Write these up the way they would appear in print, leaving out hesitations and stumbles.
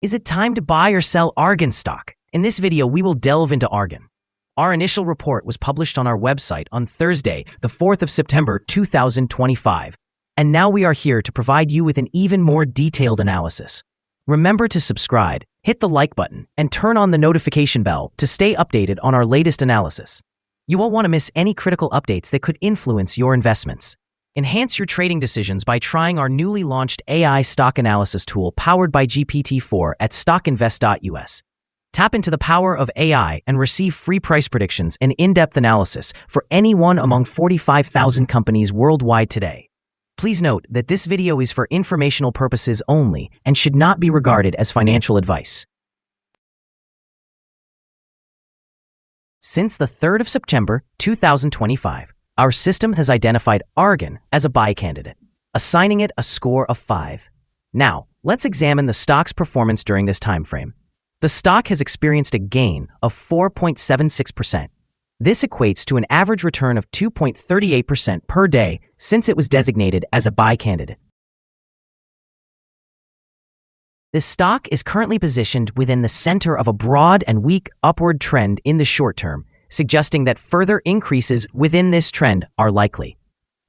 Is it time to buy or sell Argan stock? In this video, we will delve into Argan. Our initial report was published on our website on Thursday, the 4th of September, 2025. And now we are here to provide you with an even more detailed analysis. Remember to subscribe, hit the like button, and turn on the notification bell to stay updated on our latest analysis. You won't want to miss any critical updates that could influence your investments. Enhance your trading decisions by trying our newly launched AI stock analysis tool powered by GPT-4 at StockInvest.us. Tap into the power of AI and receive free price predictions and in-depth analysis for any one among 45,000 companies worldwide today. Please note that this video is for informational purposes only and should not be regarded as financial advice. Since the 3rd of September, 2025, our system has identified Argan as a buy candidate, assigning it a score of 5. Now, let's examine the stock's performance during this time frame. The stock has experienced a gain of 4.76%. This equates to an average return of 2.38% per day since it was designated as a buy candidate. This stock is currently positioned within the center of a broad and weak upward trend in the short term, suggesting that further increases within this trend are likely.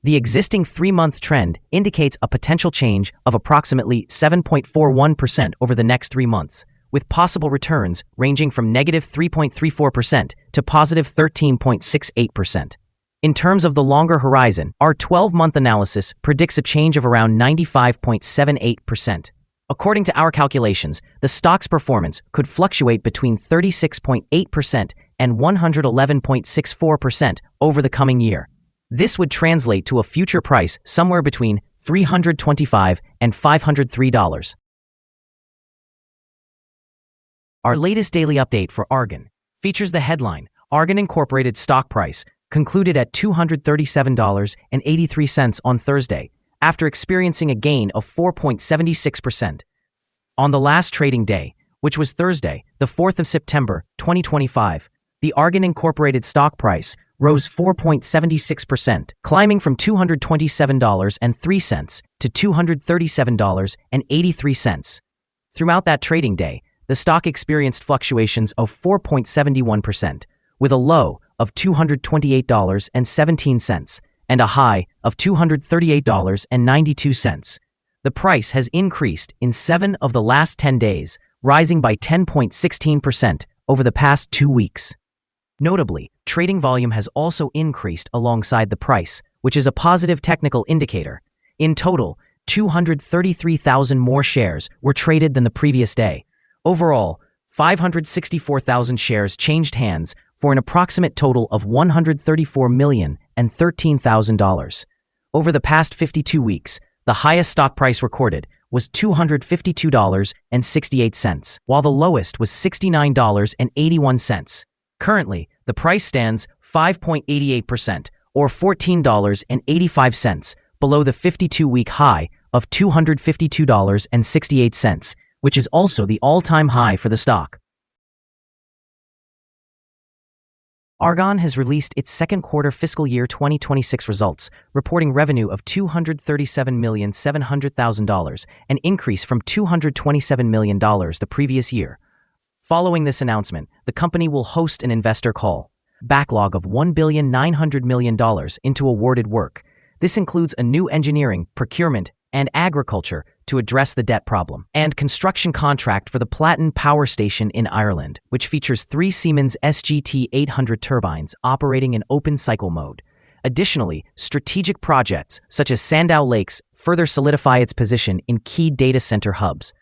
The existing 3-month trend indicates a potential change of approximately 7.41% over the next 3 months, with possible returns ranging from negative 3.34% to positive 13.68%. In terms of the longer horizon, our 12-month analysis predicts a change of around 95.78%. According to our calculations, the stock's performance could fluctuate between 36.8% and 111.64% over the coming year. This would translate to a future price somewhere between $325 and $503. Our latest daily update for Argan features the headline, Argan Incorporated stock price concluded at $237.83 on Thursday, after experiencing a gain of 4.76%. On the last trading day, which was Thursday, the 4th of September, 2025, the Argan Incorporated stock price rose 4.76%, climbing from $227.03 to $237.83. Throughout that trading day, the stock experienced fluctuations of 4.71%, with a low of $228.17 and a high of $238.92. The price has increased in 7 of the last 10 days, rising by 10.16% over the past 2 weeks. Notably, trading volume has also increased alongside the price, which is a positive technical indicator. In total, 233,000 more shares were traded than the previous day. Overall, 564,000 shares changed hands for an approximate total of $134,013,000. Over the past 52 weeks, the highest stock price recorded was $252.68, while the lowest was $69.81. Currently, the price stands 5.88%, or $14.85, below the 52-week high of $252.68, which is also the all-time high for the stock. Argan has released its second quarter fiscal year 2026 results, reporting revenue of $237,700,000, an increase from $227 million the previous year. Following this announcement, the company will host an investor call. Backlog of $1,900,000,000 into awarded work. This includes a new engineering, procurement, and agriculture to address the debt problem, and construction contract for the Platin Power Station in Ireland, which features 3 Siemens SGT-800 turbines operating in open cycle mode. Additionally, strategic projects such as Sandow Lakes further solidify its position in key data center hubs.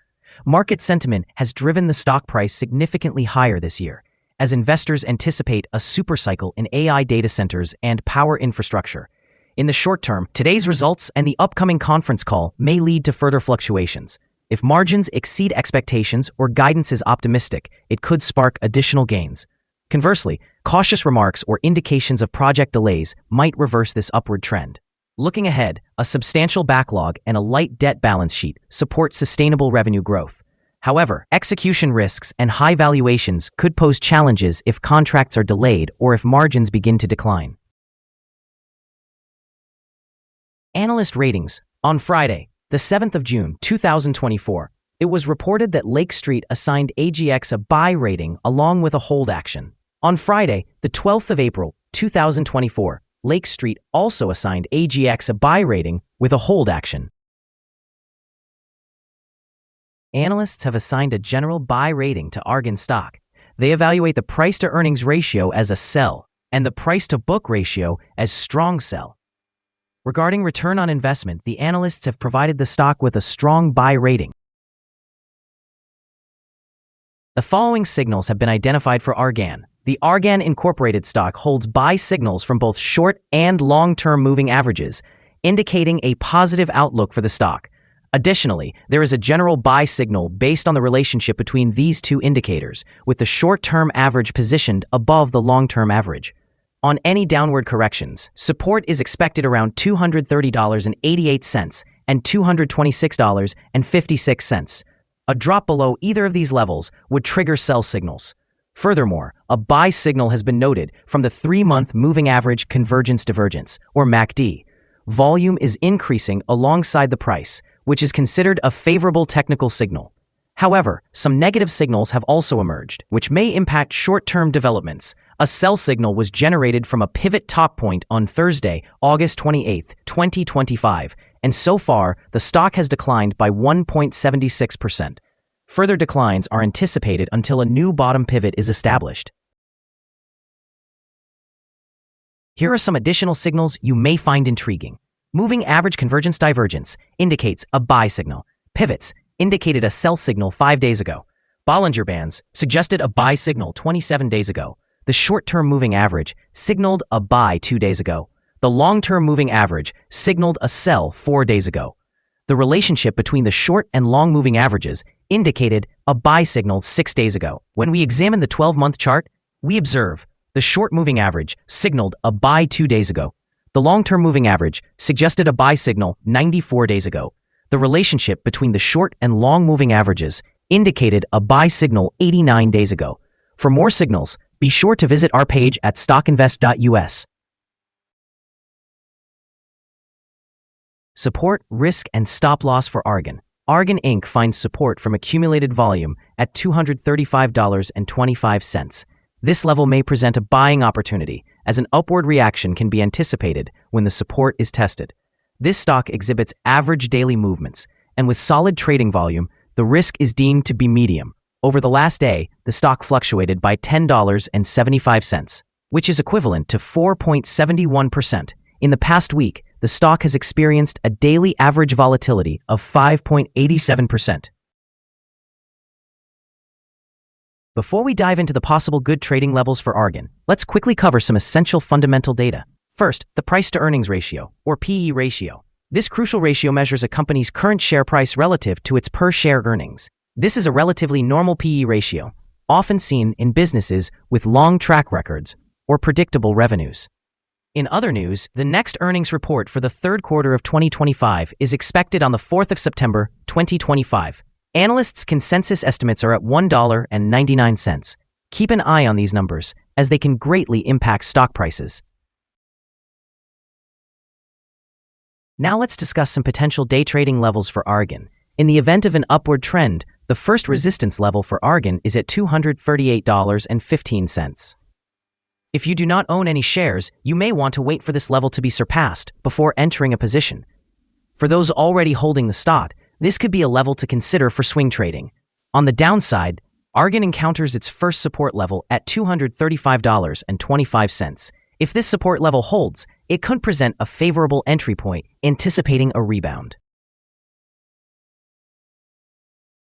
Market sentiment has driven the stock price significantly higher this year, as investors anticipate a supercycle in AI data centers and power infrastructure. In the short term, today's results and the upcoming conference call may lead to further fluctuations. If margins exceed expectations or guidance is optimistic, it could spark additional gains. Conversely, cautious remarks or indications of project delays might reverse this upward trend. Looking ahead, a substantial backlog and a light debt balance sheet support sustainable revenue growth. However, execution risks and high valuations could pose challenges if contracts are delayed or if margins begin to decline. Analyst ratings. On Friday, the 7th of June, 2024, It was reported that Lake Street assigned AGX a buy rating along with a hold action. On Friday, the 12th of April, 2024, Lake Street also assigned AGX a buy rating with a hold action. Analysts have assigned a general buy rating to Argan stock. They evaluate the price-to-earnings ratio as a sell and the price-to-book ratio as strong sell. Regarding return on investment, the analysts have provided the stock with a strong buy rating. The following signals have been identified for Argan. The Argan Incorporated stock holds buy signals from both short and long-term moving averages, indicating a positive outlook for the stock. Additionally, there is a general buy signal based on the relationship between these two indicators, with the short-term average positioned above the long-term average. On any downward corrections, support is expected around $230.88 and $226.56. A drop below either of these levels would trigger sell signals. Furthermore, a buy signal has been noted from the 3-month moving average convergence divergence, or MACD. Volume is increasing alongside the price, which is considered a favorable technical signal. However, some negative signals have also emerged, which may impact short-term developments. A sell signal was generated from a pivot top point on Thursday, August 28, 2025, and so far, the stock has declined by 1.76%. Further declines are anticipated until a new bottom pivot is established. Here are some additional signals you may find intriguing. Moving average convergence divergence indicates a buy signal. Pivots indicated a sell signal 5 days ago. Bollinger Bands suggested a buy signal 27 days ago. The short-term moving average signaled a buy 2 days ago. The long-term moving average signaled a sell 4 days ago. The relationship between the short and long moving averages indicated a buy signal 6 days ago. When we examine the 12-month chart, we observe the short moving average signaled a buy 2 days ago. The long-term moving average suggested a buy signal 94 days ago. The relationship between the short and long moving averages indicated a buy signal 89 days ago. For more signals, be sure to visit our page at StockInvest.us. Support, risk, and stop loss for Argan. Argan Inc. finds support from accumulated volume at $235.25. This level may present a buying opportunity, as an upward reaction can be anticipated when the support is tested. This stock exhibits average daily movements, and with solid trading volume, the risk is deemed to be medium. Over the last day, the stock fluctuated by $10.75, which is equivalent to 4.71%. In the past week, the stock has experienced a daily average volatility of 5.87%. Before we dive into the possible good trading levels for Argan, let's quickly cover some essential fundamental data. First, the price-to-earnings ratio, or PE ratio. This crucial ratio measures a company's current share price relative to its per-share earnings. This is a relatively normal PE ratio, often seen in businesses with long track records or predictable revenues. In other news, the next earnings report for the third quarter of 2025 is expected on the 4th of September, 2025. Analysts' consensus estimates are at $1.99. Keep an eye on these numbers, as they can greatly impact stock prices. Now let's discuss some potential day trading levels for Argan. In the event of an upward trend, the first resistance level for Argan is at $238.15. If you do not own any shares, you may want to wait for this level to be surpassed before entering a position. For those already holding the stock, this could be a level to consider for swing trading. On the downside, Argan encounters its first support level at $235.25. If this support level holds, it could present a favorable entry point, anticipating a rebound.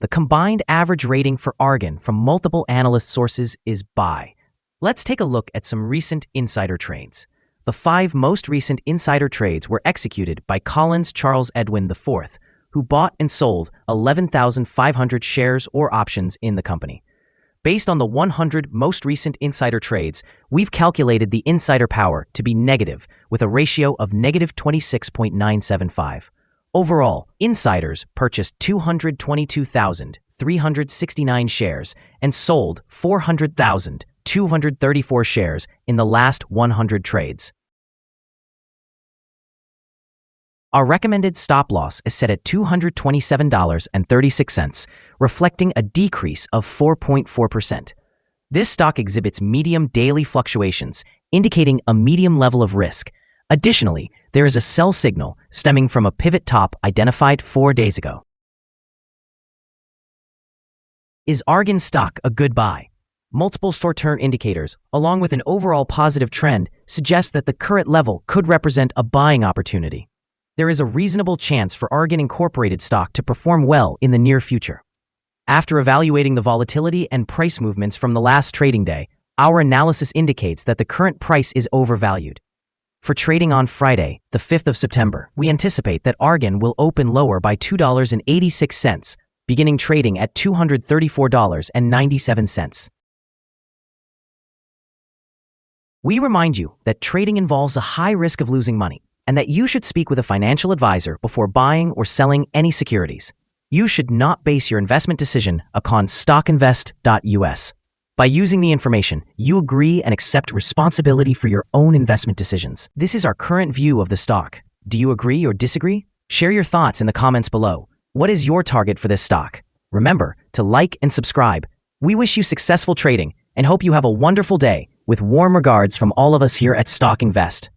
The combined average rating for Argan from multiple analyst sources is buy. Let's take a look at some recent insider trades. The 5 most recent insider trades were executed by Collins Charles Edwin IV, who bought and sold 11,500 shares or options in the company. Based on the 100 most recent insider trades, we've calculated the insider power to be negative, with a ratio of negative 26.975. Overall, insiders purchased 222,369 shares and sold 400,234 shares in the last 100 trades. Our recommended stop loss is set at $227.36, reflecting a decrease of 4.4%. This stock exhibits medium daily fluctuations, indicating a medium level of risk. Additionally, there is a sell signal stemming from a pivot top identified 4 days ago. Is Argan stock a good buy? Multiple short-term indicators, along with an overall positive trend, suggest that the current level could represent a buying opportunity. There is a reasonable chance for Argan Incorporated stock to perform well in the near future. After evaluating the volatility and price movements from the last trading day, our analysis indicates that the current price is overvalued. For trading on Friday, the 5th of September, we anticipate that Argan will open lower by $2.86, beginning trading at $234.97. We remind you that trading involves a high risk of losing money, and that you should speak with a financial advisor before buying or selling any securities. You should not base your investment decision upon StockInvest.us. By using the information, you agree and accept responsibility for your own investment decisions. This is our current view of the stock. Do you agree or disagree? Share your thoughts in the comments below. What is your target for this stock? Remember to like and subscribe. We wish you successful trading and hope you have a wonderful day. With warm regards from all of us here at Stock Invest.